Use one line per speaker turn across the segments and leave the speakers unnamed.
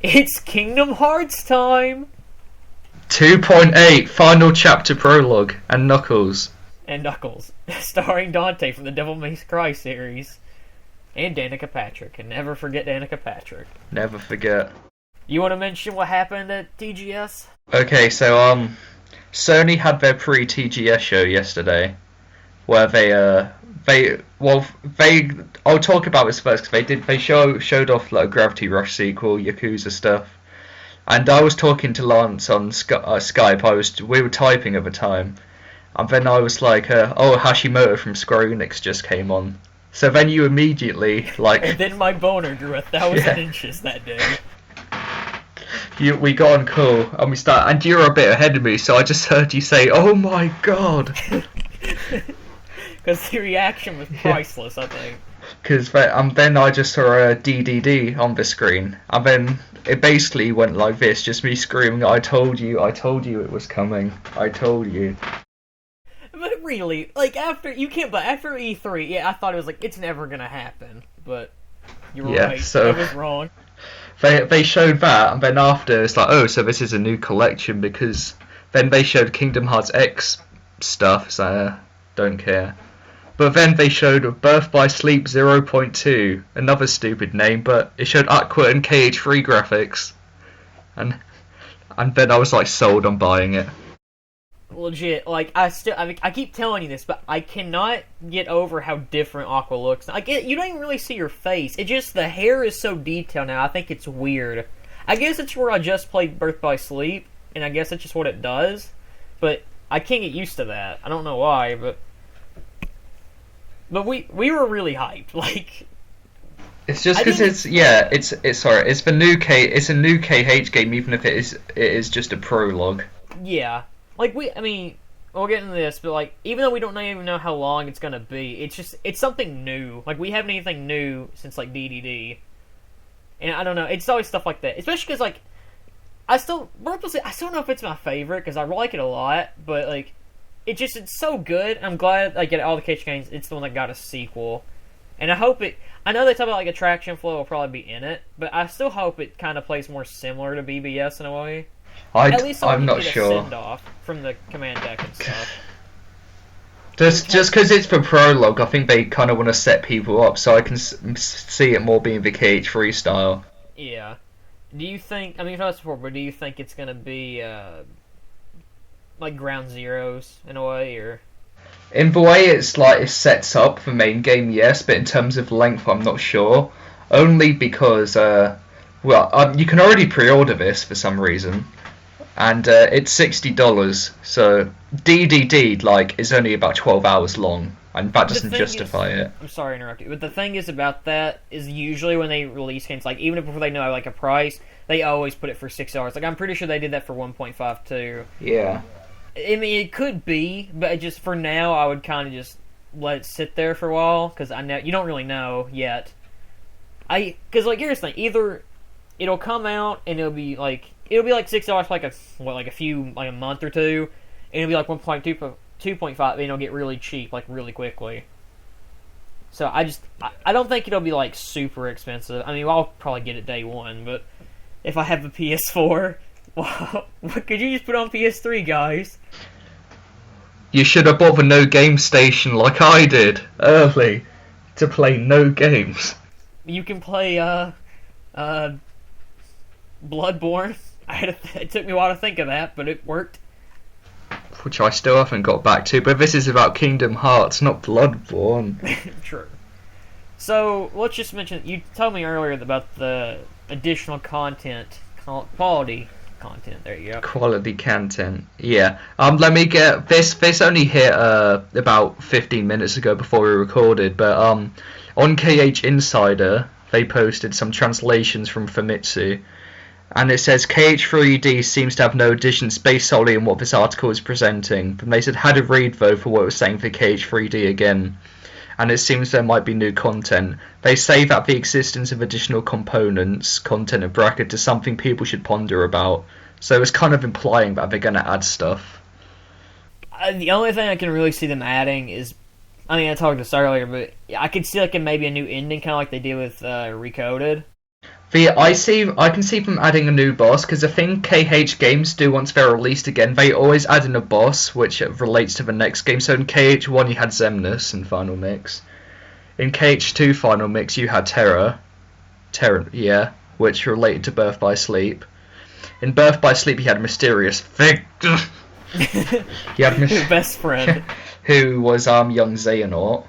It's Kingdom Hearts time!
2.8 Final Chapter Prologue and Knuckles.
And Knuckles, starring Dante from the Devil May Cry series. And Danica Patrick. And never forget Danica Patrick.
Never forget.
You want to mention what happened at TGS?
Okay, so Sony had their pre-TGS show yesterday, where I'll talk about this first because they showed off like a Gravity Rush sequel, Yakuza stuff, and I was talking to Lance on Skype. We were typing at the time, and then I was like, "Oh, Hashimoto from Square Enix just came on." So then you immediately like.
And then my boner grew 1,000 inches that day.
We got on call and we started, and you were a bit ahead of me, so I just heard you say, "Oh my god!"
Because the reaction was priceless, I think.
Because then I just saw a DDD on the screen, and then it basically went like this, just me screaming, I told you it was coming, I told you."
But really, like, after E3, yeah, I thought it was like, it's never gonna happen, but you were right,
so
I was wrong.
They showed that, and then after, it's like, oh, so this is a new collection, because then they showed Kingdom Hearts X stuff, so don't care. But then they showed Birth by Sleep 0.2, another stupid name, but it showed Aqua and KH3 graphics. And then I was like sold on buying it.
Legit, like, I keep telling you this, but I cannot get over how different Aqua looks. Like, you don't even really see her face. It just, the hair is so detailed now, I think it's weird. I guess it's where I just played Birth by Sleep, and I guess it's just what it does, but I can't get used to that. I don't know why, but we were really hyped, like...
It's just because it's the new it's a new KH game, even if it is just a prologue.
Yeah. Like, we'll get into this, but, like, even though we don't even know how long it's gonna be, it's something new. Like, we haven't anything new since, like, DDD. And I don't know, it's always stuff like that. Especially because, like, I still don't know if it's my favorite, because I like it a lot, but, like, it's so good. I'm glad, like, all the KH games, it's the one that got a sequel. And I hope I know they talk about, like, Attraction Flow will probably be in it, but I still hope it kind of plays more similar to BBS in a way. At least
I'm not
get
sure.
A send-off from the command deck and stuff.
Just because it's for prologue, I think they kind of want to set people up, so I can see it more being the KH3 style.
Yeah. Do you think? I mean, you've heard this before, but do you think it's gonna be like Ground Zeroes in a way, or?
In the way it sets up the main game, yes, but in terms of length, I'm not sure. Only because you can already pre-order this for some reason. And it's $60, so DDD is only about 12 hours long, and that doesn't justify it.
I'm sorry to interrupt you, but the thing is about that is usually when they release games, like even before they know like a price, they always put it for $6. Like I'm pretty sure they did that for 1.5 too.
Yeah.
I mean, it could be, but just for now, I would kind of just let it sit there for a while because I know you don't really know yet. Because like here's the thing: either it'll come out and it'll be like $6 for like a month or two, and it'll be like 2.5, and it'll get really cheap like really quickly. So I don't think it'll be like super expensive. I mean, I'll probably get it day one, but if I have a PS4, well, what could you just put on PS3, guys?
You should have bought the No Game Station like I did early to play no games.
You can play Bloodborne. It took me a while to think of that, but it worked.
Which I still haven't got back to, but this is about Kingdom Hearts, not Bloodborne.
True. So, let's just mention, you told me earlier about the additional content, quality content, there you go.
Quality content, yeah. Let me get, this only hit about 15 minutes ago before we recorded, but on KH Insider, they posted some translations from Famitsu. And it says KH3D seems to have no additions based solely on what this article is presenting. But they said had a read though for what it was saying for KH3D again. And it seems there might be new content. They say that the existence of additional components, content and bracket, is something people should ponder about. So it's kind of implying that they're going to add stuff.
The only thing I can really see them adding is, I mean, I talked this earlier, but I could see like maybe a new ending, kind of like they did with Recoded.
I can see them adding a new boss, because the thing KH games do once they're released again, they always add in a boss which relates to the next game. So in KH1 you had Xemnas in Final Mix. In KH2 Final Mix you had Terra, yeah, which related to Birth by Sleep. In Birth by Sleep you had Mysterious Fig. You had
Your best friend.
who was young Xehanort.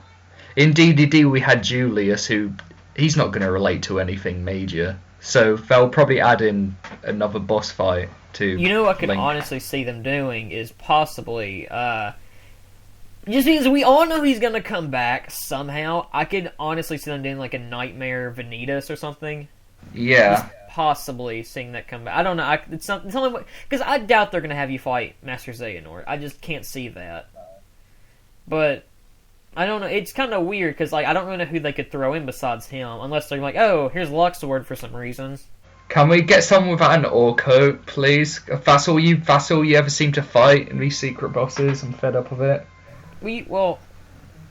In DDD we had Julius, who he's not going to relate to anything major, so they'll probably add in another boss fight to.
You know what I could
Link.
honestly see them doing is possibly, just because we all know he's gonna come back somehow, I could honestly see them doing like a Nightmare Vanitas or something.
Yeah.
Just possibly seeing that come back. I don't know. It's only because I doubt they're gonna have you fight Master Xehanort. I just can't see that. But I don't know. It's kind of weird because like I don't really know who they could throw in besides him, unless they're like, oh, here's Luxord for some reason.
Can we get someone without an Orco, please? If that's all you ever seem to fight in these secret bosses. I'm fed up of it.
Well,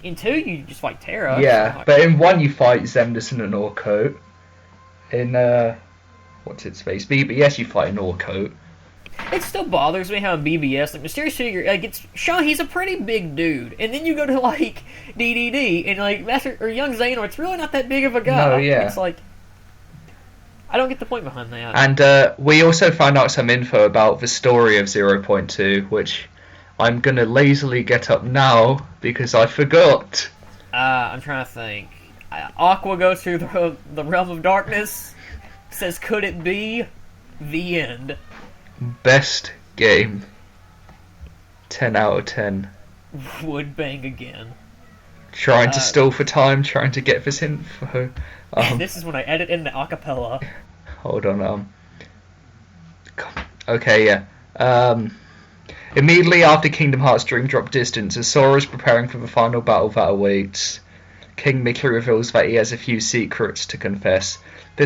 in 2 you just fight Terra.
Yeah, but in 1 you fight Xemnas and an Orco. In what's its face? BBS you fight an Orco.
It still bothers me how in BBS, like, Mysterious Figure, like, it's shown he's a pretty big dude, and then you go to, like, DDD, and, like, Young Xehanort, it's really not that big of a guy.
No, yeah.
It's like, I don't get the point behind that.
And we also found out some info about the story of 0.2, which I'm gonna lazily get up now, because I forgot.
I'm trying to think. Aqua goes through the Realm of Darkness, says, could it be? The end.
Best game. 10 out of 10.
Would bang again.
Trying to stall for time, trying to get this info.
This is when I edit in the acapella.
Hold on, okay, yeah. Immediately after Kingdom Hearts Dream Drop Distance, as Sora is preparing for the final battle that awaits, King Mickey reveals that he has a few secrets to confess. The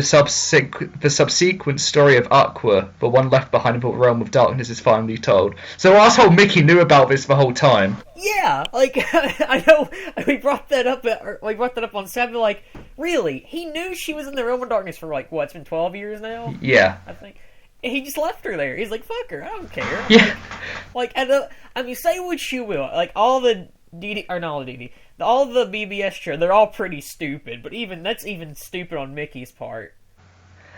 subsequent story of Aqua, the one left behind in the Realm of Darkness, is finally told. So asshole Mickey knew about this the whole time.
Yeah, like I know we brought that up. We brought that up on Saturday. Like, really, he knew she was in the Realm of Darkness for like what? It's been 12 years now.
Yeah.
I think. And he just left her there. He's like, "Fuck her, I don't care."
Yeah.
I mean, say what you will. Like all the DD or not all the DD, all the BBS show, they're all pretty stupid. But that's even stupid on Mickey's part.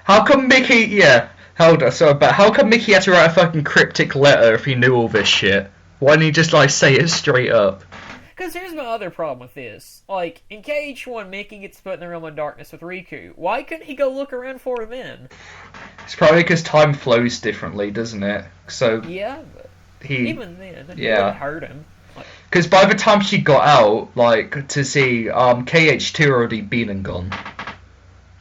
How come Mickey? Yeah. Hold on. Sorry, but how come Mickey had to write a fucking cryptic letter if he knew all this shit? Why didn't he just like say it straight up?
Because here's my other problem with this. Like, in KH1, Mickey gets put in the Realm of Darkness with Riku. Why couldn't he go look around for her then?
It's probably because time flows differently, doesn't it? So
yeah, but even then, it wouldn't hurt him.
Because by the time she got out, like, to see, KH2 already been and gone.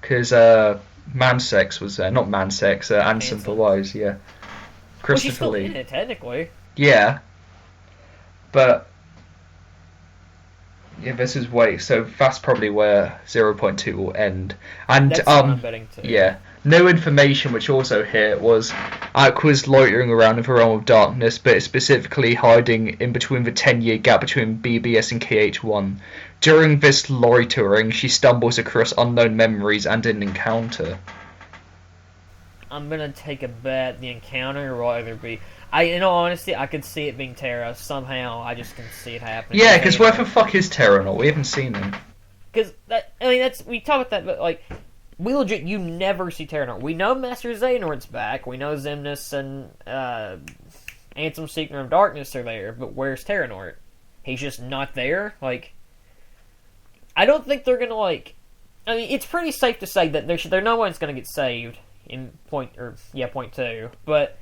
Because, Mansex was there. Not Mansex, Ansem for Wise, yeah. Christopher
Well, she's still
Lee.
in it, technically.
Yeah. But yeah, this is so that's probably where 0.2 will end. And
That's what I'm betting too.
yeah, no information which also hit was Aqua's loitering around in the Realm of Darkness, but specifically hiding in between the 10-year gap between BBS and KH1. During this loitering, she stumbles across unknown memories and an encounter.
I'm gonna take a bet the encounter will either be. In all honesty, I could see it being Terra somehow. I just can see it happening.
Yeah, because where the fuck is Terranor? We haven't seen him.
Because we talk about that, but like, you never see Terranor. We know Master Xehanort's back. We know Xemnas and Ansem Seeker of Darkness are there, but where's Terranor? He's just not there. Like, I don't think they're gonna like. I mean, it's pretty safe to say that there no one's gonna get saved in point 2, but.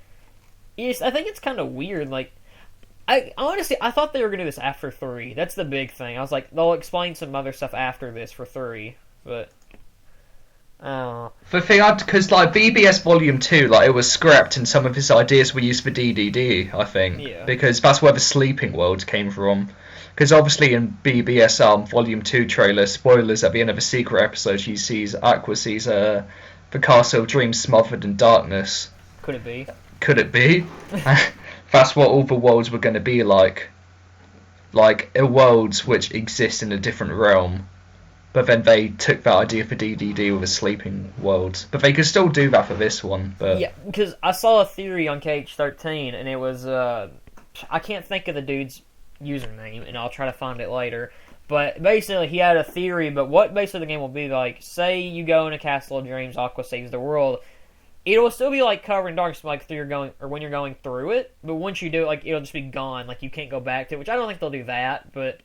Yes, I think it's kind of weird. Like, I thought they were gonna do this after 3. That's the big thing. I was like, they'll explain some other stuff after this for 3, but I don't know.
The thing, because like BBS Volume 2, like it was scrapped, and some of his ideas were used for DDD. I think, because that's where the Sleeping Worlds came from. Because obviously in BBS Volume 2 trailer, spoilers at the end of a secret episode, Aqua sees the Castle of Dreams smothered in darkness.
Could it be?
Could it be? That's what all the worlds were going to be like. Like, worlds which exist in a different realm. But then they took that idea for DDD with a sleeping world. But they could still do that for this one. But
Yeah, because I saw a theory on KH13, and it was I can't think of the dude's username, and I'll try to find it later. But basically, he had a theory. But what basically the game will be like? Say you go in a castle of dreams, Aqua saves the world. It'll still be like covered in darkness, like through you're going or when you're going through it. But once you do it, like it'll just be gone. Like you can't go back to it. Which I don't think they'll do that. But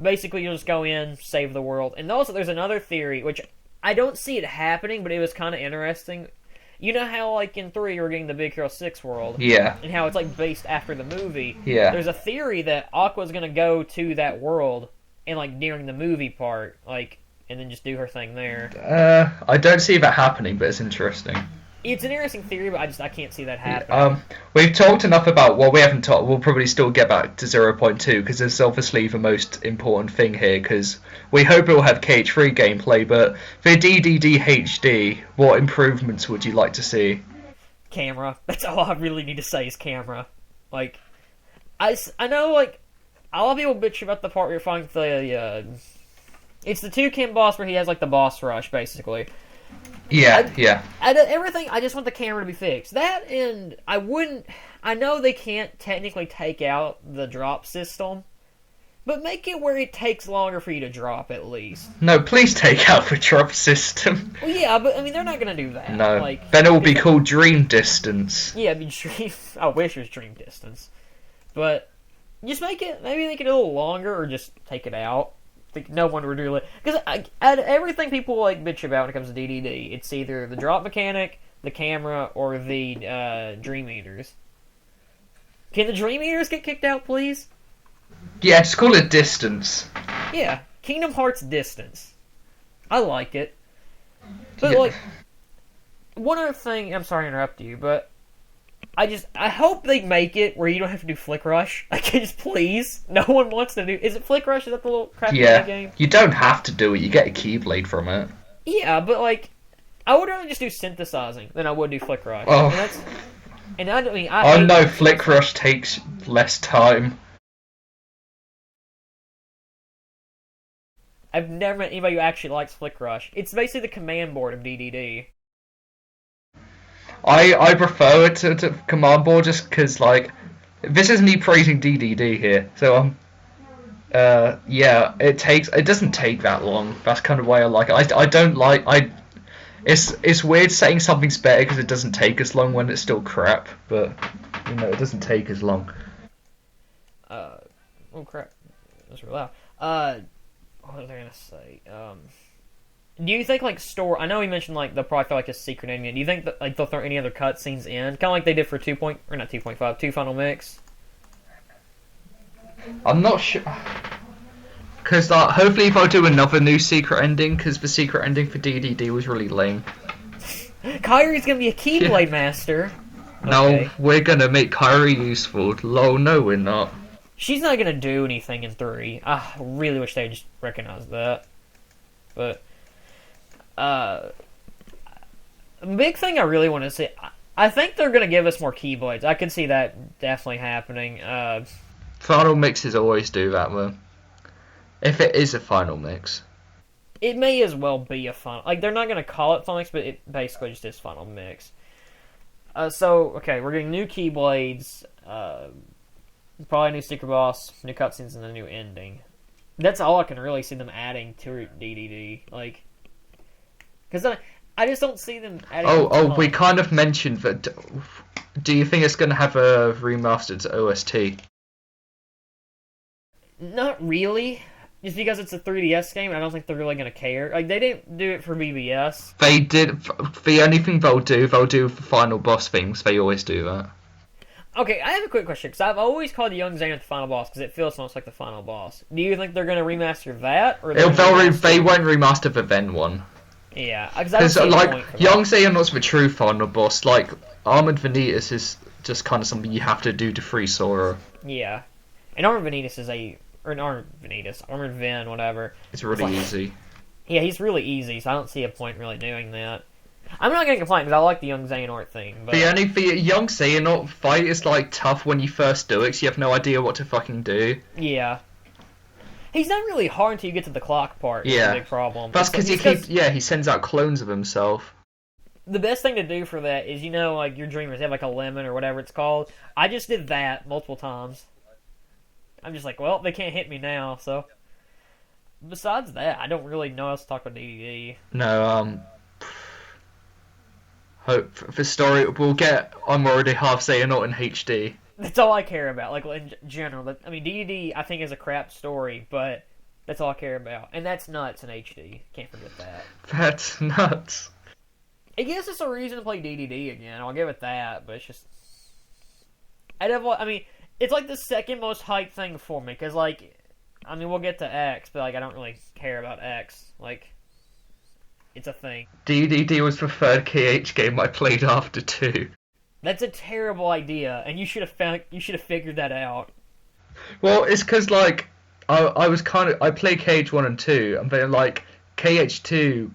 basically, you'll just go in, save the world. And also, there's another theory which I don't see it happening, but it was kind of interesting. You know how, like, in 3, you're getting the Big Hero 6 world?
Yeah.
And how it's, like, based after the movie?
Yeah.
There's a theory that Aqua's gonna go to that world and, like, during the movie part, like, and then just do her thing there.
I don't see that happening, but it's interesting.
It's an interesting theory, but I can't see that happening.
We've talked enough about, well, we haven't talked, we'll probably still get back to 0.2, because it's obviously the most important thing here, because we hope it will have KH3 gameplay, but for DDD HD, what improvements would you like to see?
Camera. That's all I really need to say is camera. Like, I know, like, a lot of people bitch about the part where you're fighting the, it's the toucan boss where he has, like, the boss rush, basically.
Yeah.
Everything, I just want the camera to be fixed. That, and I know they can't technically take out the drop system, but make it where it takes longer for you to drop, at least.
No, please take out the drop system.
Well, yeah, but, I mean, they're not gonna do that.
No,
like,
then it will be called Dream Distance.
Yeah, it'd be Dream... I wish it was Dream Distance. But, just make it a little longer, or just take it out. No one would really... Because everything people like bitch about when it comes to DDD, it's either the drop mechanic, the camera, or the Dream Eaters. Can the Dream Eaters get kicked out, please?
Yeah, just call it Distance.
Yeah, Kingdom Hearts Distance. I like it. But,
Yeah.
like, one other thing... I'm sorry to interrupt you, but... I hope they make it where you don't have to do Flick Rush. Like, just please. No one wants to do... Is it Flick Rush? Is that the little crappy game?
You don't have to do it. You get a Keyblade from it.
Yeah, but, like, I would rather just do synthesizing than I would do Flick Rush.
Oh.
I
No, Flick Rush takes less time.
I've never met anybody who actually likes Flick Rush. It's basically the command board of DDD.
I prefer it to Command Board just because, like, this is me praising DDD here. So, yeah, it doesn't take that long. That's kind of why I like it. I don't like, it's weird saying something's better because it doesn't take as long when it's still crap, but, you know, it doesn't take as long.
Oh crap. That's real loud. What was I gonna say? Do you think, like, I know he mentioned, like, they'll probably feel like a secret ending. Do you think that, like, they'll throw any other cutscenes in? Kind of like they did for 2. Not 2.5, 2 Final Mix?
I'm not sure. Because, hopefully they'll do another new secret ending, because the secret ending for DDD was really lame.
Kyrie's gonna be a Keyblade Master. Okay.
No, we're gonna make Kyrie useful. Lol, no we're not.
She's not gonna do anything in 3. I really wish they'd just recognize that. But... the big thing I really want to see, I think they're going to give us more Keyblades. I could see that definitely happening.
Final mixes always do that, though. If it is a final mix.
It may as well be a final... Like, they're not going to call it final mix, but it basically just is final mix. Okay, we're getting new Keyblades, probably a new secret boss, new cutscenes, and a new ending. That's all I can really see them adding to DDD. Like... Because I just don't see them adding...
we kind of mentioned that... Do you think it's going to have a remastered OST?
Not really. Just because it's a 3DS game, I don't think they're really going to care. Like, they didn't do it for BBS.
They did... The only thing they'll do for final boss things. They always do that.
Okay, I have a quick question, because I've always called Young Zayn the final boss, because it feels almost like the final boss. Do you think they're going to remaster that? Or
They won't remaster the Ven one.
Yeah,
because like Young Xehanort's the true final boss. Like Armored Vanitas is just kind of something you have to do to free Sora.
Yeah, and Armored Vanitas is Armored Ven, whatever.
It's really easy.
Yeah, he's really easy, so I don't see a point really doing that. I'm not gonna complain because I like the Young Xehanort thing. But
the Young Xehanort fight is like tough when you first do it, because you have no idea what to fucking do.
Yeah. He's not really hard until you get to the clock part. It's
Yeah.
a big problem.
That's because he sends out clones of himself.
The best thing to do for that is, like your dreamers have like a lemon or whatever it's called. I just did that multiple times. I'm just like, well, they can't hit me now, so. Besides that, I don't really know how else to talk about DDD.
No, hope for story we'll get. I'm already half saying not in HD.
That's all I care about, like in general. I mean, DDD I think is a crap story, but that's all I care about, and that's nuts in HD. Can't forget that.
That's nuts.
It gives us a reason to play DDD again. I'll give it that, but it's just. I mean, it's like the second most hyped thing for me, because like, I mean, we'll get to X, but like, I don't really care about X. Like, it's a thing.
DDD was the third KH game I played after 2.
That's a terrible idea, and you should have figured that out.
Well, it's because like I played KH 1 and 2, and then like KH 2,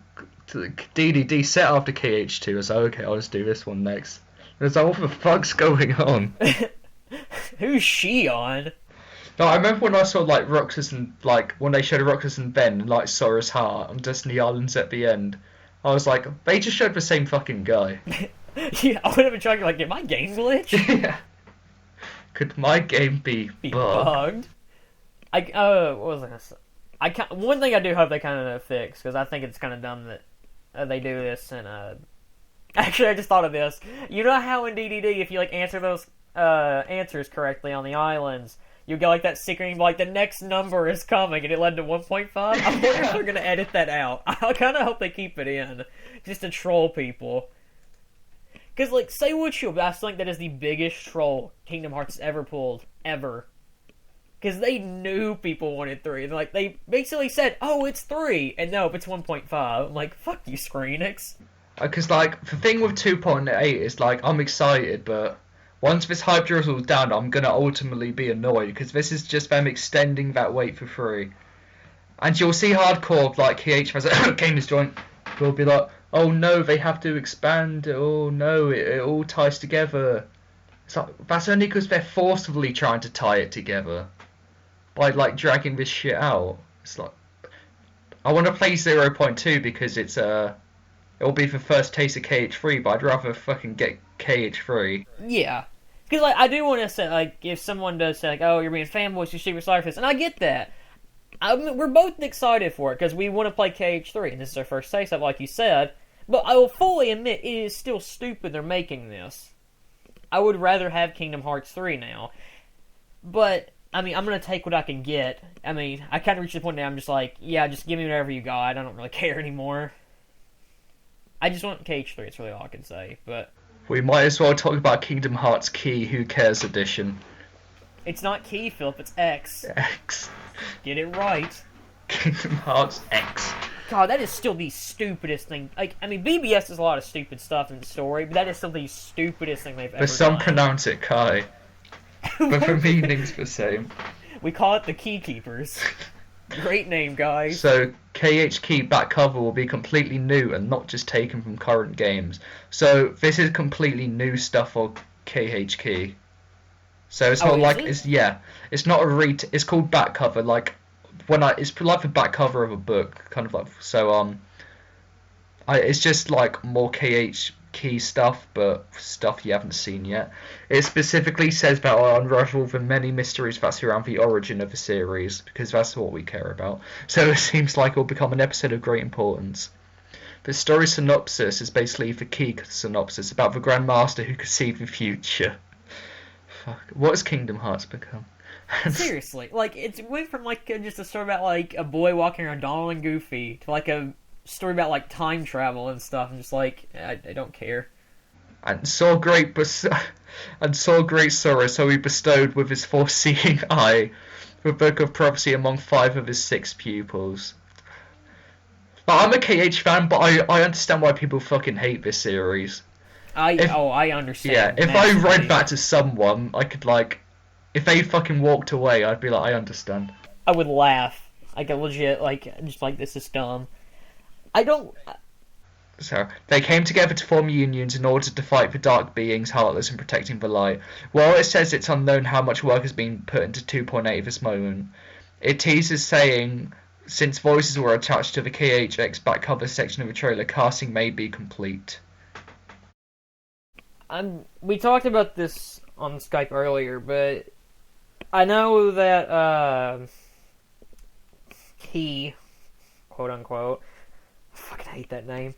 DDD set after KH 2. I was like, okay, I'll just do this one next. And it's like, what the fuck's going on?
Who's she on?
No, I remember when I saw like Roxas and like when they showed Roxas and Ben and like Sora's Heart and Destiny Islands at the end. I was like, they just showed the same fucking guy.
Yeah, I would have been trying to like, did my game glitch?
Yeah. Could my game be bugged?
What was I gonna say? One thing I do hope they kind of fix, because I think it's kind of dumb that they do this. And actually, I just thought of this. You know how in DDD, if you like answer those answers correctly on the islands, you get like that secret, like the next number is coming, and it led to 1.5. I wonder if they're gonna edit that out. I kind of hope they keep it in, just to troll people. Because, like, say what you, but I still think that is the biggest troll Kingdom Hearts has ever pulled. Ever. Because they knew people wanted 3. And, like, they basically said, oh, it's 3. And no, it's 1.5. I'm like, fuck you, Square Enix.
Because, like, the thing with 2.8 is, like, I'm excited, but once this hype drizzles down, I'm going to ultimately be annoyed. Because this is just them extending that wait for 3. And you'll see hardcore, like, KH has a gamers joint. Will be like, oh no, they have to expand. Oh no, it all ties together. It's like, that's only because they're forcibly trying to tie it together by like dragging this shit out. It's like, I want to play 0.2 because it'll be the first taste of KH3, but I'd rather fucking get KH3.
Yeah, because like I do want to say, like, if someone does say like, oh, you're being fanboys, you should be sorry for this, and I get that. We're both excited for it because we want to play KH3, and this is our first taste of it, like you said. But I will fully admit, it is still stupid they're making this. I would rather have Kingdom Hearts 3 now. But, I mean, I'm going to take what I can get. I mean, I kind of reached the point now I'm just like, yeah, just give me whatever you got. I don't really care anymore. I just want KH3, it's really all I can say. But
we might as well talk about Kingdom Hearts Key Who Cares edition.
It's not Key, Phillip, it's X.
X.
Get it right.
Kingdom Hearts X.
God, that is still the stupidest thing. Like, I mean, BBS does a lot of stupid stuff in the story, but that is still the stupidest thing they've ever done.
But some pronounce it Kai. But the meaning's the same.
We call it the Key Keepers. Great name, guys.
So, KH Key back cover will be completely new and not just taken from current games. So, this is completely new stuff for KH Key. So it's not like it's not a it's called back cover, like it's like the back cover of a book, kind of like so it's just like more KH Key stuff, but stuff you haven't seen yet. It specifically says that I'll unravel the many mysteries that surround the origin of the series, because that's what we care about. So it seems like it will become an episode of great importance. The story synopsis is basically the key synopsis about the Grandmaster who could see the future. Fuck. What has Kingdom Hearts become?
Seriously, like, it went from like just a story about like a boy walking around Donald and Goofy to like a story about like time travel and stuff. I'm just like, I don't care.
And saw great sorrow, so he bestowed with his foreseeing eye the book of prophecy among 5 of his 6 pupils. But I'm a KH fan, but I understand why people fucking hate this series.
I understand.
Yeah, if I read that to someone, I could like, if they fucking walked away, I'd be like, I understand.
I would laugh. Like, a legit, like, just like, this is dumb. I don't...
So, they came together to form unions in order to fight the dark beings heartless and protecting the light. While it says it's unknown how much work has been put into 2.8 at this moment, It teases saying, since voices were attached to the KHX back cover section of the trailer, casting may be complete.
We talked about this on Skype earlier, but I know that he, quote unquote, I fucking hate that name.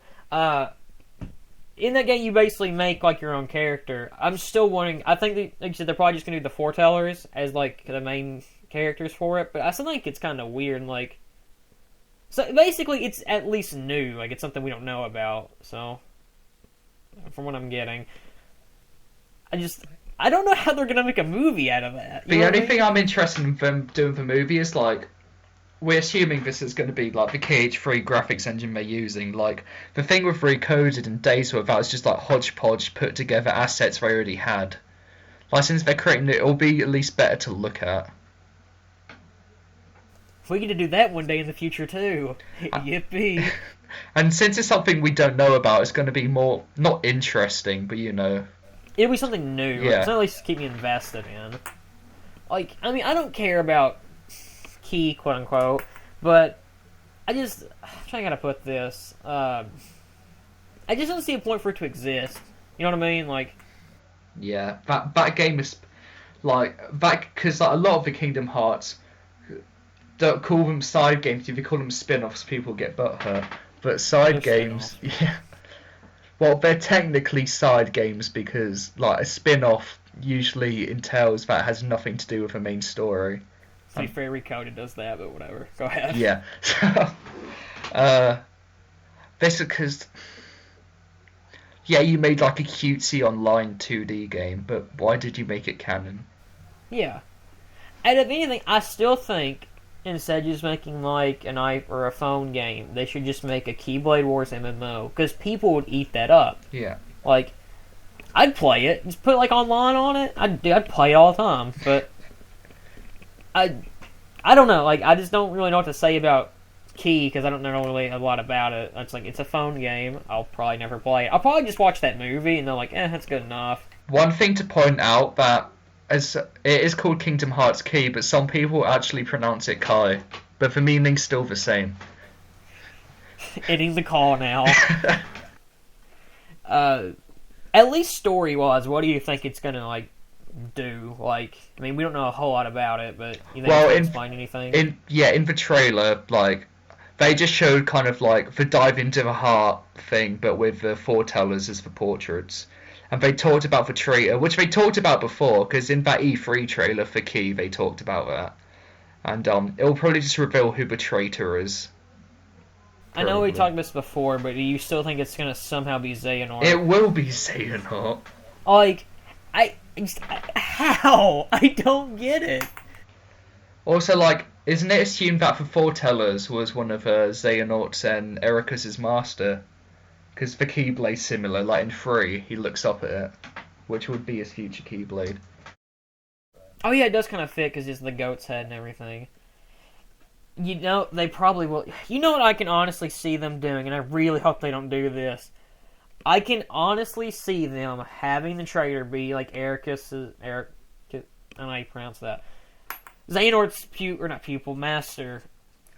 In that game, you basically make like your own character. I'm still wondering. I think like you said, they're probably just gonna do the foretellers as like the main characters for it. But I still think it's kind of weird. And, like, so basically, it's at least new. Like, it's something we don't know about. So, from what I'm getting, I don't know how they're gonna make a movie out of that.
The only thing I'm interested in them doing the movie is like, we're assuming this is going to be like the KH3 graphics engine they're using. Like, the thing with Recoded and Days Without is just like hodgepodge put together assets they already had. Like, since they're creating it, it'll be at least better to look at.
If we get to do that one day in the future too, yippee!
And since it's something we don't know about, it's going to be more not interesting, but you know,
it'll be something new.
Yeah.
It's at least keep me invested in. Like, I mean, I don't care about Key, quote unquote, but I'm trying to put this. I just don't see a point for it to exist. You know what I mean? Like,
yeah, that game is like that because like, a lot of the Kingdom Hearts don't call them side games. If you call them spin-offs, people get butthurt. But side games, yeah. Well, they're technically side games because like a spin-off usually entails that has nothing to do with the main story.
To be fair, Recoded does that, but whatever. Go ahead.
Yeah. This is because, yeah, you made like a cutesy online 2D game, but why did you make it canon?
Yeah. And if anything, I still think instead of just making like an iPhone or a phone game, they should just make a Keyblade Wars MMO because people would eat that up.
Yeah.
Like, I'd play it. Just put like online on it. I'd play it all the time, but I don't know. Like, I just don't really know what to say about Key because I don't know really a lot about it. It's like it's a phone game. I'll probably never play it. I'll probably just watch that movie and they're like, that's good enough.
One thing to point out that as it is called Kingdom Hearts Key, but some people actually pronounce it Kai, but the meaning's still the same.
Ending the call now. At least story-wise, what do you think it's gonna like do? Like, I mean, we don't know a whole lot about it, but you think it's gonna explain anything?
In the trailer, like, they just showed kind of like the dive into the heart thing, but with the foretellers as the portraits. And they talked about the traitor, which they talked about before, because in that E3 trailer for Key, they talked about that. And it'll probably just reveal who the traitor is.
Probably. I know we talked about this before, but do you still think it's gonna somehow be Xehanort?
It will be Xehanort.
Like, how? I don't get it.
Also, like, isn't it assumed that the foretellers was one of Xehanort's and Ericus's master? Because the Keyblade's similar, like in 3, he looks up at it, which would be his future Keyblade.
Oh yeah, it does kind of fit because it's the goat's head and everything. You know, they probably will. You know what I can honestly see them doing, and I really hope they don't do this. I can honestly see them having the traitor be like Ericus, I don't know how you pronounce that. Xehanort's master.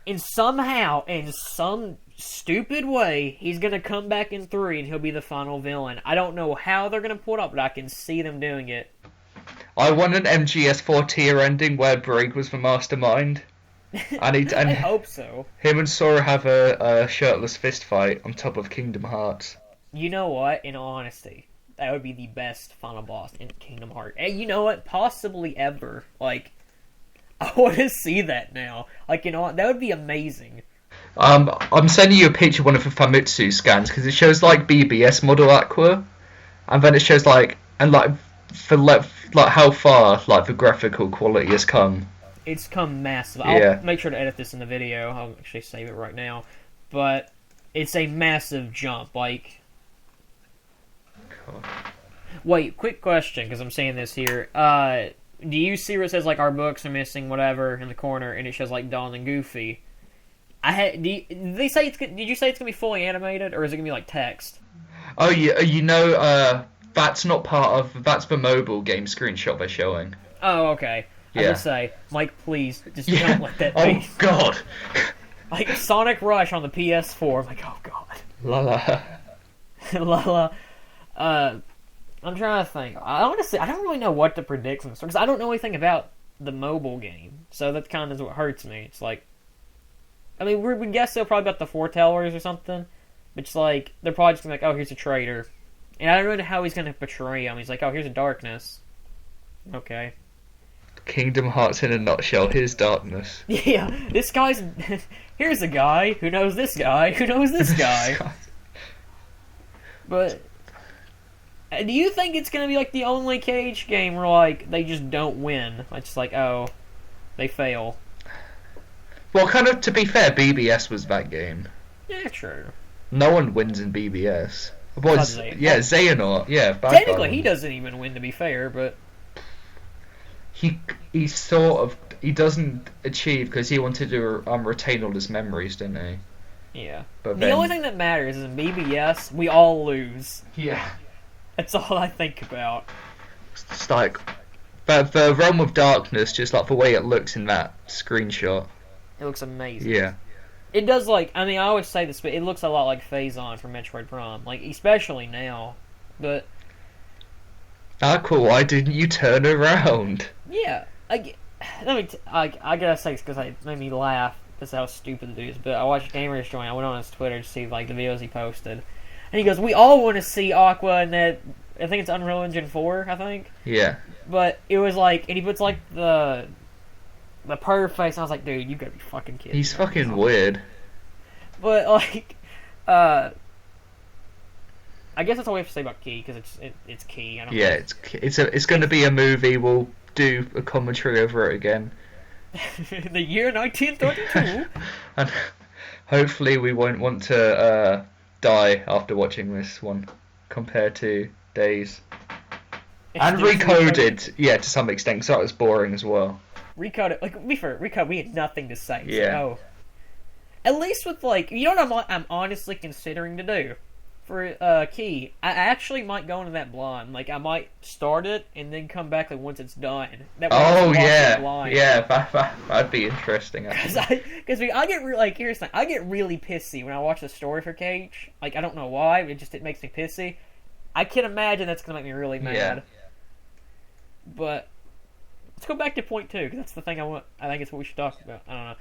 And somehow, in some stupid way, he's going to come back in 3 and he'll be the final villain. I don't know how they're going to pull it up, but I can see them doing it.
I want an MGS4 tier ending where Brig was the mastermind.
I hope so.
Him and Sora have a shirtless fist fight on top of Kingdom Hearts.
You know what? In all honesty, that would be the best final boss in Kingdom Hearts. And you know what? Possibly ever. Like, I want to see that now. Like, you know, that would be amazing.
I'm sending you a picture of one of the Famitsu scans because it shows like BBS model Aqua, and then it shows like how far like the graphical quality has come.
It's come massive.
Yeah.
I'll make sure to edit this in the video. I'll actually save it right now, but it's a massive jump. Like,
cool.
Wait, quick question because I'm saying this here. Do you see where it says like our books are missing, whatever, in the corner, and it shows like Dawn and Goofy? Did you say it's gonna be fully animated, or is it gonna be like text?
Oh yeah, that's not part of that's the mobile game screenshot they're showing.
Oh, okay. I
Yeah.
just say, Mike, please, just don't let that
Oh
be.
God.
Like Sonic Rush on the PS4. I'm like, oh god.
La la.
Lala. I'm trying to think. Honestly, I don't really know what to predict from this because I don't know anything about the mobile game, so that kind of is what hurts me. It's like, I mean, we would guess they'll probably about the foretellers or something, but it's like they're probably just gonna be like, oh, here's a traitor, and I don't know how he's gonna portray him. He's like, oh, here's a darkness. Okay.
Kingdom Hearts in a nutshell. Here's darkness.
Yeah, this guy's. Here's a guy who knows this guy who knows this guy. But do you think it's gonna be like the only Cage game where like they just don't win? It's just like, oh, they fail.
Well, kind of to be fair, BBS was that game.
Yeah, true.
No one wins in BBS.
Xehanort.
Xehanort. Yeah, bad
Technically,
guy.
he doesn't even win, to be fair, but
He sort of he doesn't achieve because he wanted to retain all his memories, didn't he?
yeah.
But
The
then,
only thing that matters is in BBS, we all lose.
yeah,
That's all I think about.
it's like the Realm of Darkness, just like the way it looks in that screenshot.
It looks amazing.
Yeah,
It does, like, I mean, I always say this, but it looks a lot like Phazon from Metroid Prime. Like, especially now. But,
cool. Why didn't you turn around?
yeah. I gotta say this because it made me laugh. That's how stupid it is. But I watched Gamers Joint. I went on his Twitter to see, like, the videos he posted. And he goes, we all want to see Aqua in that, I think it's Unreal Engine 4, I think.
Yeah,
But it was like, and he puts, like, the perv face, and I was like, dude, you gotta be fucking kidding.
he's fucking weird.
But, like, I guess that's all we have to say about Key, because it's Key. I don't
Yeah, it's going to be a movie. We'll do a commentary over it again,
the year 1932.
and hopefully we won't want to die after watching this one, compared to Days. And recoded, yeah, to some extent, because that was boring as well.
Recoded, like, Recode, we had nothing to say. So,
Yeah.
oh. At least with, like, you know what I'm honestly considering to do? For Key, I actually might go into that blind. Like, I might start it and then come back like once it's done. That way I
Oh
can watch it
yeah,
blind.
yeah, that'd be interesting.
Because I get like, here's the thing, I get really pissy when I watch the story for Cage. Like, I don't know why, it makes me pissy. I can imagine that's gonna make me really mad.
Yeah.
But let's go back to point 2, because that's the thing I think it's what we should talk about. I don't know.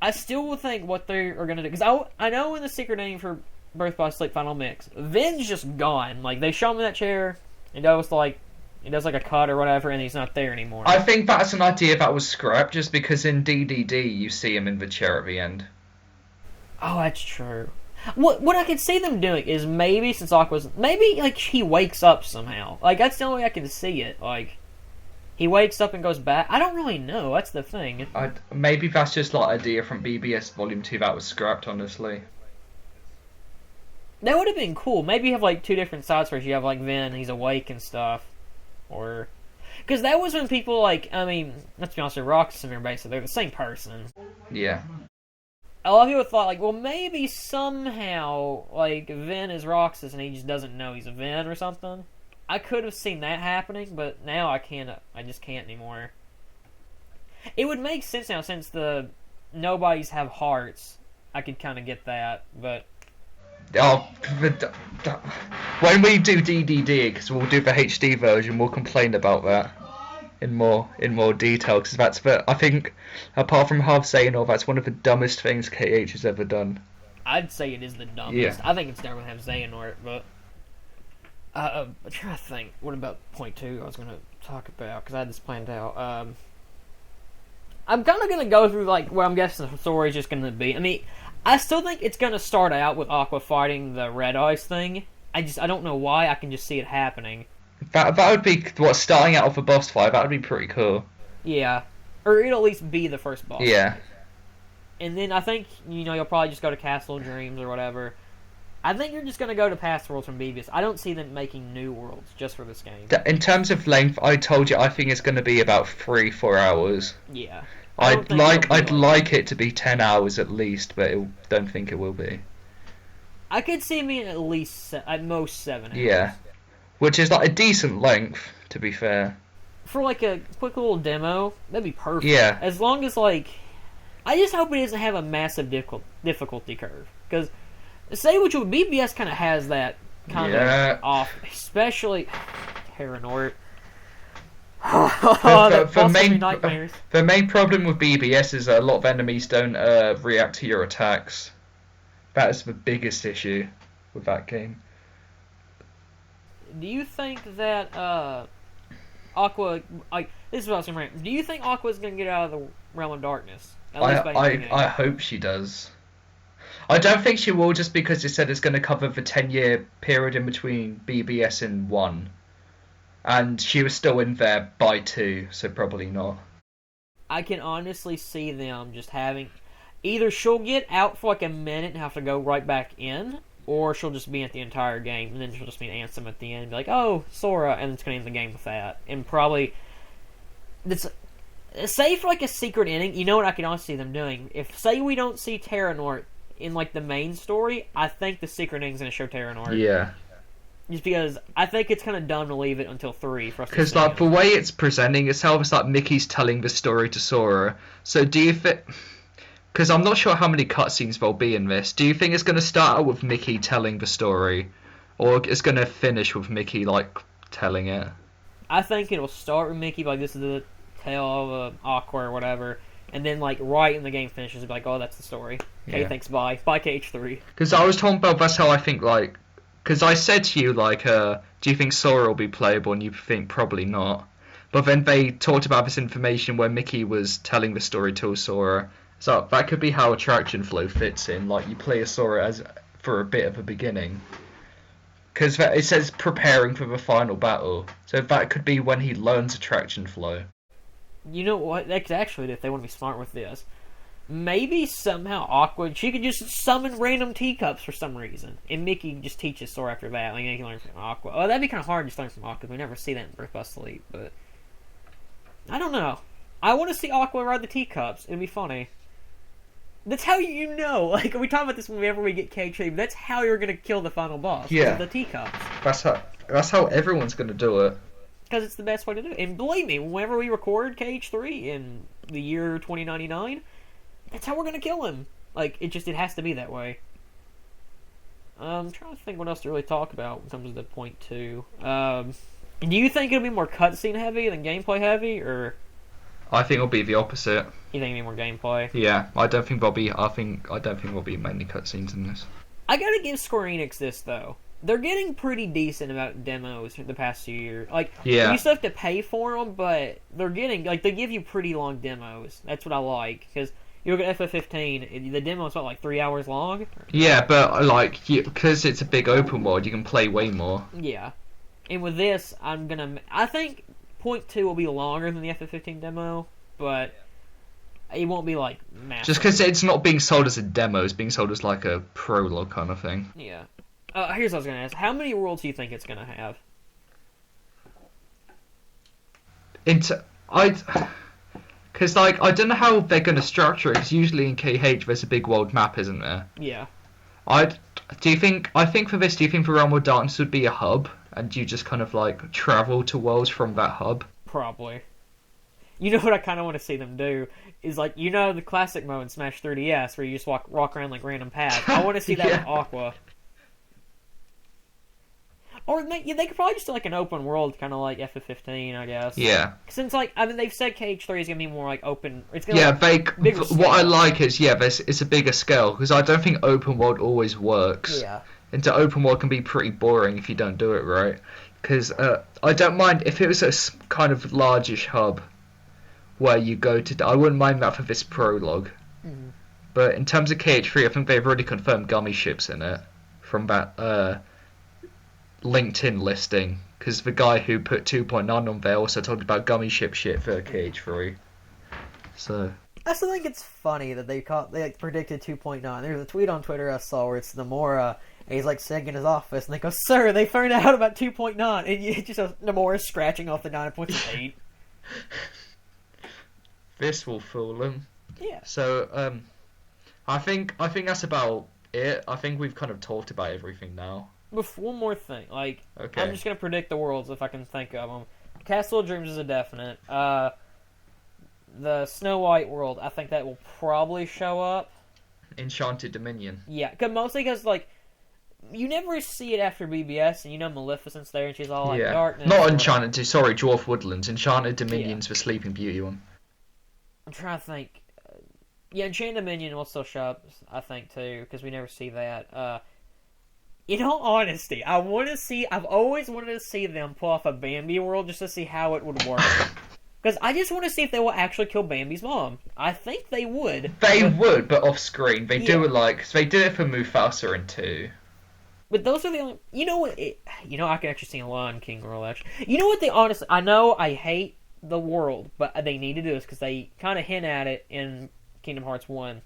I still will think what they are gonna do, because I know in the secret name for Birth by Sleep Final Mix, Vin's just gone. Like, they show him in that chair, and does like a cut or whatever, and he's not there anymore.
I think that's an idea that was scrapped, just because in DDD you see him in the chair at the end.
Oh, that's true. What I could see them doing is maybe, since Aqua's, maybe, like, he wakes up somehow. Like, that's the only way I can see it. Like, he wakes up and goes back. I don't really know. That's the thing.
Maybe that's just like idea from BBS Volume 2 that was scrapped, honestly.
That would have been cool. Maybe you have, like, 2 different side stories. You have, like, Vin, he's awake and stuff. Or... Because that was when people, like, I mean, let's be honest with Roxas and everybody, so they're the same person.
Yeah.
A lot of people thought, like, well, maybe somehow, like, Vin is Roxas and he just doesn't know he's a Vin or something. I could have seen that happening, but now I just can't anymore. It would make sense now, since the nobodies have hearts. I could kind of get that, but...
Oh, when we do DDD, because we'll do the HD version, we'll complain about that in more detail, because I think, apart from Half Xehanort, that's one of the dumbest things KH has ever done.
I'd say it is the dumbest.
Yeah.
I think it's dumber to have Xehanort, but... I'm trying to think. What about point 2 I was going to talk about, because I had this planned out. I'm kind of going to go through, like, what I'm guessing the story is just going to be. I mean, I still think it's going to start out with Aqua fighting the Red Eyes thing. I don't know why, I can just see it happening.
That would be, starting out with a boss fight, that would be pretty cool.
Yeah. Or it'll at least be the first boss.
Yeah.
And then I think, you'll probably just go to Castle of Dreams or whatever. I think you're just going to go to past worlds from BBS. I don't see them making new worlds just for this game.
In terms of length, I told you I think it's going to be about 3-4 hours.
Yeah.
I'd like it to be 10 hours at least, but I don't think it will be.
I could see me at least, at most 7 hours.
Yeah. Which is like a decent length, to be fair.
for like a quick little demo, that'd be perfect.
Yeah.
As long as like, I just hope it doesn't have a massive difficulty curve. Because say what you BBS kind of has that kind of off, especially Terranort.
The main problem with BBS is that a lot of enemies don't react to your attacks. That is the biggest issue with that game.
Do you think that Aqua, like, this is what I was saying, right? Do you think Aqua's gonna get out of the realm of darkness?
I hope she does. I don't think she will, just because it said it's going to cover the 10-year period in between BBS and 1. And she was still in there by 2, so probably not.
I can honestly see them just having... Either she'll get out for like a minute and have to go right back in, or she'll just be at the entire game, and then she'll just be an Ansem at the end and be like, oh, Sora, and it's going to end the game with that. And probably... Say for like a secret ending, you know what I can honestly see them doing? If, say we don't see Terranort in like the main story, I think the secret ending's going to show Terranort.
Yeah.
Just because I think it's kind of dumb to leave it until 3 for us to see.
Because like the way it's presenting, it's almost like Mickey's telling the story to Sora. So do you think... Because I'm not sure how many cutscenes there'll be in this. Do you think it's going to start out with Mickey telling the story? Or it's going to finish with Mickey, like, telling it?
I think it'll start with Mickey, like, this is the tale of Aqua or whatever. And then, like, right when the game finishes, it'll be like, oh, that's the story. Okay, yeah. Thanks, bye. Bye, KH3.
Because I was talking about, that's how I think, like... Because I said to you, like, do you think Sora will be playable? And you think probably not. But then they talked about this information where Mickey was telling the story to Sora. So that could be how Attraction Flow fits in. Like, you play a Sora for a bit of a beginning. Because it says preparing for the final battle. So that could be when he learns Attraction Flow.
You know what? That's actually, if they want to be smart with this, maybe somehow Aqua, she could just summon random teacups for some reason. And Mickey just teaches Sora after that. Like, he can learn from Aqua. Oh, that'd be kind of hard to learn from Aqua. We never see that in Birth by Sleep. But I don't know. I want to see Aqua ride the teacups. It'd be funny. That's how you know. Like, we talk about this whenever we get KH3. That's how you're going to kill the final boss.
Yeah.
The teacups.
That's how everyone's going to do it.
Because it's the best way to do it. And believe me, whenever we record KH3 in the year 2099, that's how we're going to kill him. Like, it has to be that way. I'm trying to think what else to really talk about when it comes to point 2. Do you think it'll be more cutscene heavy than gameplay heavy, or...
I think it'll be the opposite.
You think it'll be more gameplay?
Yeah, I don't think there'll be mainly cutscenes in this.
I gotta give Square Enix this, though. They're getting pretty decent about demos the past few years. Like,
yeah.
You still have to pay for them, but they're getting, like, they give you pretty long demos. That's what I like, because you look at FF15, the demo is, what, like 3 hours long?
Yeah, but, like, because it's a big open world, you can play way more.
Yeah. And with this, I think point 2 will be longer than the FF15 demo, but it won't be, like, massive.
Just because it's not being sold as a demo, it's being sold as, like, a prologue kind of thing.
Yeah. Here's what I was going to ask. How many worlds do you think it's going to have?
Because, like, I don't know how they're going to structure it, because usually in KH there's a big world map, isn't there?
Yeah.
I think for this, do you think the Realm of Darkness would be a hub, and you just kind of, like, travel to worlds from that hub?
Probably. You know what I kind of want to see them do? Is, like, you know the classic mode in Smash 3DS, where you just walk around, like, random paths. I want to see that with Aqua. Or they could probably just do, like, an open world, kind of like FF15, I guess.
Yeah.
Since, like, I mean, they've said KH3 is going to be more, like, open... It's gonna
what I like is, it's a bigger scale, because I don't think open world always works.
Yeah.
And the open world can be pretty boring if you don't do it right. Because I don't mind if it was a kind of largish hub where you go to... I wouldn't mind that for this prologue.
Mm-hmm. But
in terms of KH3, I think they've already confirmed gummy ships in it from that... LinkedIn listing, because the guy who put 2.9 on there also talked about gummy ship shit for KH3. So
I still think it's funny that they predicted 2.9. There's a tweet on Twitter I saw where it's Nomura, and he's like sitting in his office, and they go, "Sir, they found out about 2.9," and it just Nomura scratching off the 9.8.
This will fool them.
Yeah.
So I think that's about it. I think we've kind of talked about everything now.
One more thing, like, okay. I'm just gonna predict the worlds if I can think of them. Castle of Dreams is a definite. The Snow White world, I think that will probably show up.
Enchanted Dominion.
Yeah, mostly because, like, you never see it after BBS, and you know Maleficent's there, and she's all like darkness.
Not Enchanted, sorry, Dwarf Woodlands. Enchanted Dominion's the Sleeping Beauty one.
I'm trying to think. Yeah, Enchanted Dominion will still show up, I think, too, because we never see that. In all honesty, I've always wanted to see them pull off a Bambi world just to see how it would work. Because I just want to see if they will actually kill Bambi's mom. I think they would.
They would, but off screen. They do it like they did it for Mufasa in 2.
But those are the only. You know what? I can actually see a Lion King world. Actually, you know what? They honestly, I know I hate the world, but they need to do this because they kind of hint at it in Kingdom Hearts 1.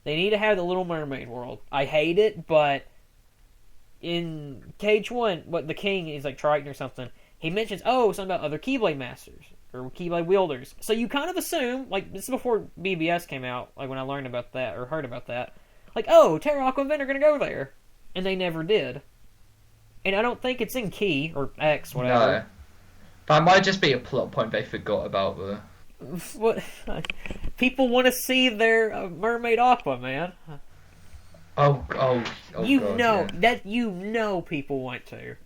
They need to have the Little Mermaid world. I hate it, but in KH1, what the king is like Triton or something. He mentions something about other Keyblade masters or Keyblade wielders. So you kind of assume, like, this is before BBS came out, like when I learned about that or heard about that, like, Terra, Aqua, and Ven are going to go there. And they never did. And I don't think it's in Key, or X, whatever.
No. That might just be a plot point they forgot about.
What? People want to see their mermaid Aqua, man.
Oh,
you
God,
know,
yeah.
that you know people want to.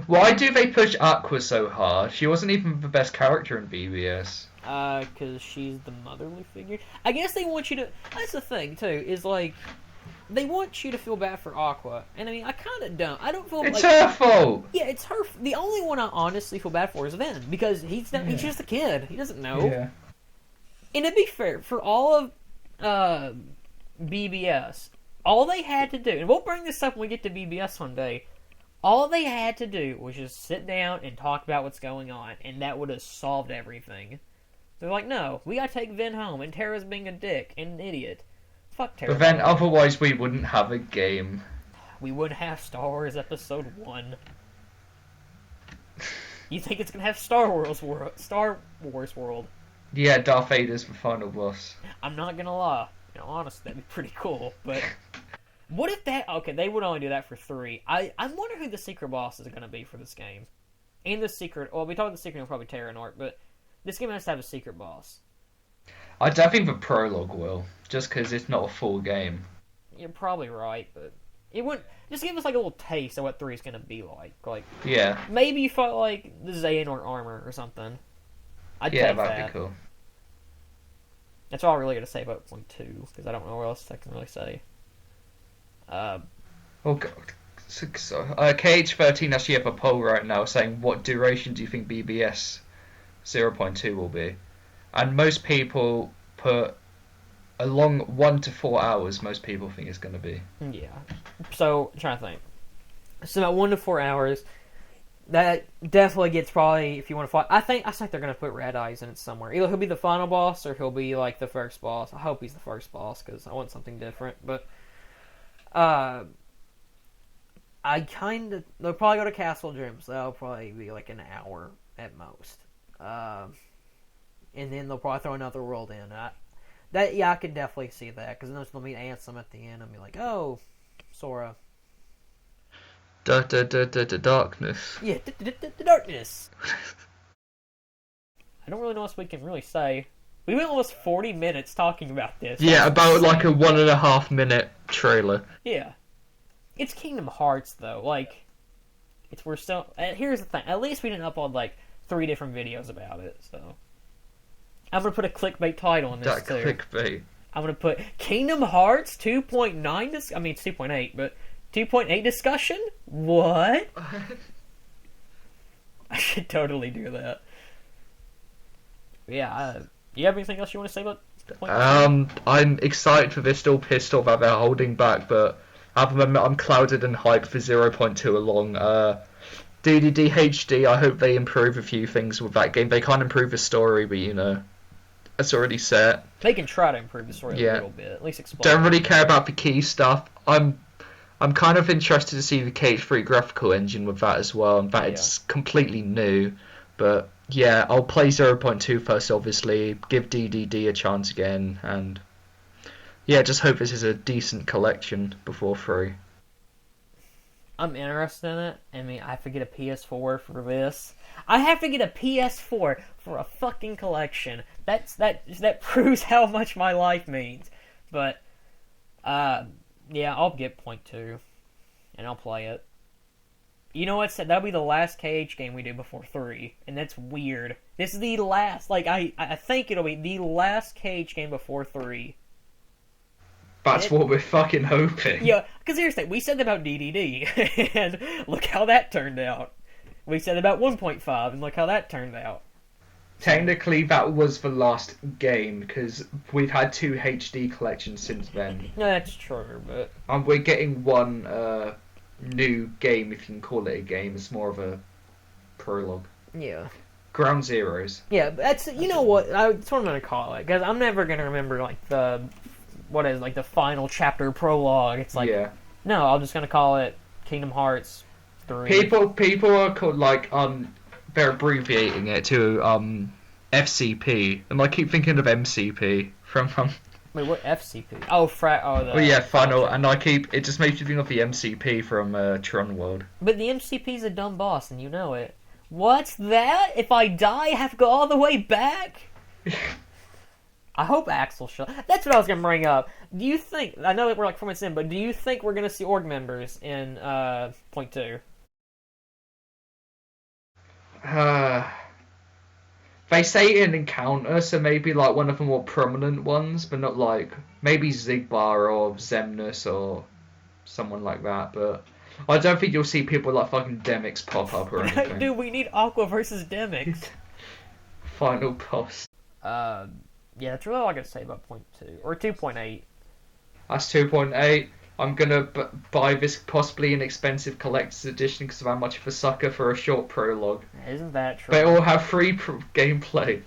Why do they push Aqua so hard? She wasn't even the best character in BBS.
Because she's the motherly figure. I guess they want you to... That's the thing, too, is like... They want you to feel bad for Aqua. And I mean, I kind of don't. I don't feel
It's
like...
her fault!
Yeah, it's her... The only one I honestly feel bad for is Ven. Because he's just a kid. He doesn't know.
Yeah.
And to be fair, for all of BBS, all they had to do... And we'll bring this up when we get to BBS one day. All they had to do was just sit down and talk about what's going on. And that would have solved everything. They're like, no, we gotta take Ven home. And Terra's being a dick and an idiot. Fuck Terra.
But then otherwise we wouldn't have a game.
We wouldn't have Star Wars Episode 1. You think it's gonna have Star Wars World?
Yeah, Darth Vader's the final boss.
I'm not gonna lie. Honestly, that'd be pretty cool. But what if that... Okay, they would only do that for 3. I wonder who the secret boss is gonna be for this game. And the secret... Well, we talked about the secret, probably Terra and Arc, but this game has to have a secret boss.
I don't think the prologue will, just because it's not a full game.
You're probably right, but it wouldn't... Just give us like a little taste of what 3 is going to be like. Like,
yeah.
Maybe you fought like the Xehanort armor or something. I'd take that.
That'd be cool.
That's all I'm really going to say about point 2, because I don't know what else I can really say.
Oh god. KH13 actually have a poll right now saying, what duration do you think BBS 0.2 will be? And most people put along 1 to 4 hours. Most people think it's going to be.
Yeah. So I'm trying to think. So about 1 to 4 hours. That definitely gets probably if you want to fight. I think they're going to put Red Eyes in it somewhere. Either he'll be the final boss or he'll be like the first boss. I hope he's the first boss because I want something different. But they'll probably go to Castle Dreams. That'll probably be like an hour at most. And then they'll probably throw another world in. I can definitely see that. Because then they'll meet Ansem at the end and be like, oh, Sora.
Darkness.
Yeah, darkness. I don't really know what else we can really say. We went almost 40 minutes talking about this.
Yeah, about like a 1.5 minute trailer.
Yeah. It's Kingdom Hearts, though. Like, we're still... Here's the thing. At least we didn't upload, like, 3 different videos about it, so... I'm going to put a clickbait title on this, too.
Clickbait.
I'm going to put Kingdom Hearts 2.9... I mean, it's 2.8, but 2.8 discussion? What? I should totally do that. Yeah, you have anything else you want to say about...
I'm excited for this, still pissed off that they're holding back, but at the moment I'm clouded and hyped for 0.2 along. DDD HD, I hope they improve a few things with that game. They can't improve the story, but it's already set.
They can try to improve the story a little bit, at least explain.
Don't really care about the key stuff. I'm kind of interested to see the KH3 graphical engine with that as well, and that it's completely new. But yeah, I'll play 0.2 first, obviously, give DDD a chance again, and yeah, just hope this is a decent collection before 3.
I'm interested in it. I mean, I have to get a PS4 for this. I have to get a PS4 for a fucking collection. That proves how much my life means. But, yeah, I'll get point 2, and I'll play it. You know what? That'll be the last KH game we do before 3, and that's weird. This is the last. Like, I think it'll be the last KH game before 3.
That's what we're fucking hoping.
Yeah, because here's the thing. We said about DDD, and look how that turned out. We said about 1.5, and look how that turned out.
Technically, that was the last game, because we've had 2 HD collections since then.
No, that's true, but...
We're getting one new game, if you can call it a game. It's more of a prologue.
Yeah.
Ground Zeroes.
Yeah, that's... You know what? That's what I'm going to call it, because I'm never going to remember, like, the... What is, like, the final chapter prologue. It's like...
Yeah.
No, I'm just going to call it Kingdom Hearts 3.
People are called, like, they're abbreviating it to FCP, and I keep thinking of MCP from
Wait, what FCP? Oh,
final, and it just makes you think of the MCP from Tron World.
But the MCP's a dumb boss, and you know it. What's that? If I die, I have to go all the way back? I hope Axel That's what I was going to bring up. Do you think... I know that we're like 4 minutes in, but do you think we're going to see org members in point 2?
They say an encounter, so maybe like one of the more prominent ones, but not like maybe Zigbar or Zemnis or someone like that. But I don't think you'll see people like fucking Demix pop up or anything.
Dude, we need Aqua versus Demix.
Final boss.
Yeah, that's really all I got to say about point 2 or 2.8.
That's 2.8. I'm gonna buy this possibly inexpensive collector's edition because I'm much of a sucker for a short prologue.
Isn't that true?
They all have free gameplay.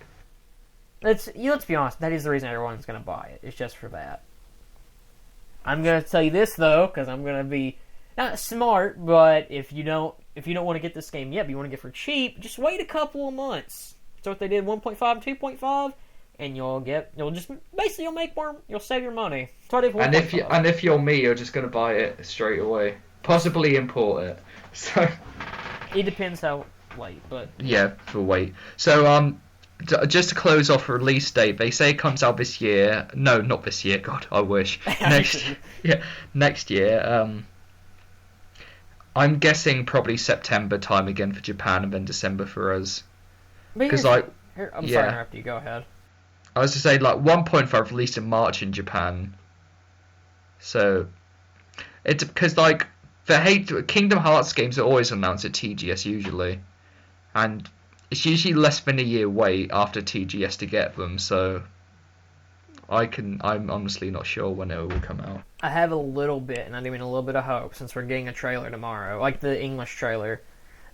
Let's be honest. That is the reason everyone's gonna buy it. It's just for that. I'm gonna tell you this though, because I'm gonna be not smart, but if you don't want to get this game yet, but you want to get it for cheap, just wait a couple of months. So what they did 1.5, 2.5. And you'll make more. You'll save your money.
And if you're me, you're just gonna buy it straight away. Possibly import it. So
it depends how late, but
yeah, for wait. So just to close off release date, they say it comes out this year. No, not this year. God, I wish next year. I'm guessing probably September time again for Japan, and then December for us.
Because I'm sorry to interrupt you. Go ahead.
I was to say, like, 1.5 released in March in Japan. So, it's because, like, Kingdom Hearts games are always announced at TGS usually. And it's usually less than a year wait after TGS to get them, so I'm honestly not sure when it will come out.
I have a little bit, and I mean a little bit of hope, since we're getting a trailer tomorrow, like the English trailer,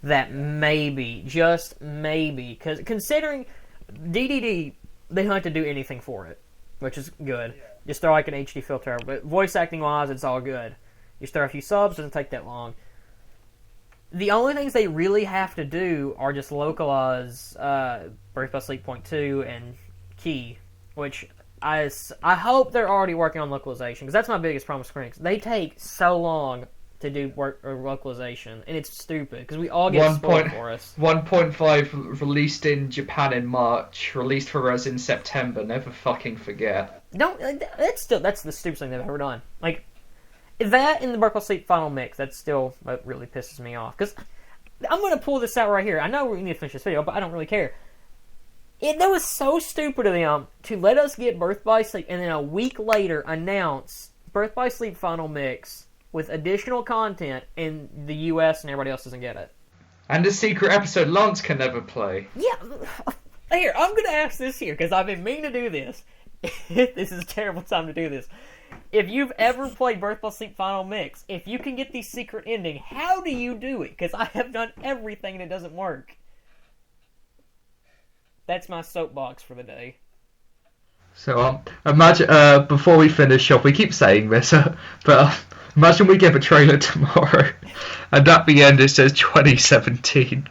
that maybe, just maybe, because considering DDD... They don't have to do anything for it, which is good. Just throw like an HD filter, but voice acting wise, it's all good. Just throw a few subs, doesn't take that long. The only things they really have to do are just localize Birth by Sleep Point 2 and Key, which I hope they're already working on localization, because that's my biggest problem with Square Enix. They take so long to do localization, and it's stupid because we all get spoiled for us.
1.5 released in Japan in March, released for us in September. Never fucking forget.
That's the stupidest thing they've ever done. Like that in the Birth by Sleep Final Mix. That's still what really pisses me off, because I'm gonna pull this out right here. I know we need to finish this video, but I don't really care. That was so stupid of them to let us get Birth by Sleep and then a week later announce Birth by Sleep Final Mix with additional content in the US and everybody else doesn't get it.
And a secret episode Lance can never play.
Yeah. Here, I'm going to ask this here, because I've been meaning to do this. This is a terrible time to do this. If you've ever played Birth by Sleep Final Mix, if you can get the secret ending, how do you do it? Because I have done everything and it doesn't work. That's my soapbox for the day.
So imagine, before we finish off, we keep saying this, but imagine we give a trailer tomorrow, and at the end it says 2017.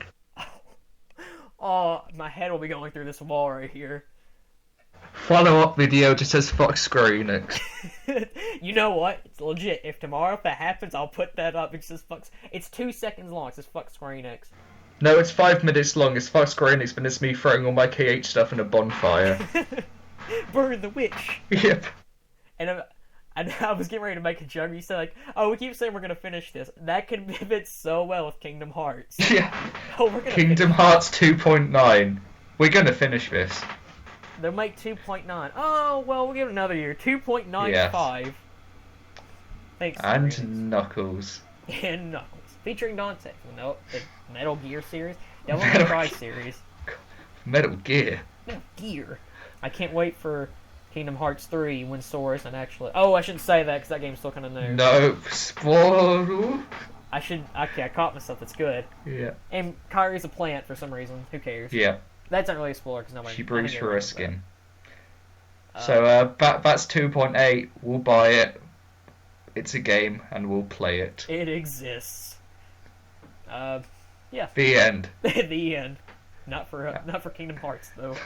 Oh, my head will be going through this wall right here.
Follow-up video just says fuck Square Enix.
You know what? It's legit. If tomorrow if that happens, I'll put that up. It says fuck. It's 2 seconds long. It says fuck Square Enix.
No, it's 5 minutes long. It's fuck Square Enix, but it's me throwing all my KH stuff in a bonfire.
Burn the witch.
Yep.
And I was getting ready to make a joke. You said like, "Oh, we keep saying we're gonna finish this." That could fit so well with Kingdom Hearts.
Yeah.
Oh, we're gonna
Kingdom Hearts 2.9. We're gonna finish this.
They'll make 2.9. Oh, well, we'll give it another year. 2.95.
Yes.
Thanks.
And
Square Enix.
Knuckles.
And Knuckles. Featuring Dante from the Metal Gear series. Devil May Cry series.
Metal Gear.
Metal Gear. I can't wait for Kingdom Hearts 3 when Sora isn't actually... Oh, I shouldn't say that because that game's still kind of new.
No, spoil.
I should... Okay, I caught myself. That's good.
Yeah.
And Kyrie's a plant for some reason. Who cares?
Yeah.
That's not really a spoiler because nobody...
She breathes through her skin.
That.
So, that's 2.8. We'll buy it. It's a game, and we'll play it.
It exists. Yeah.
The end.
The end. Not for Kingdom Hearts though.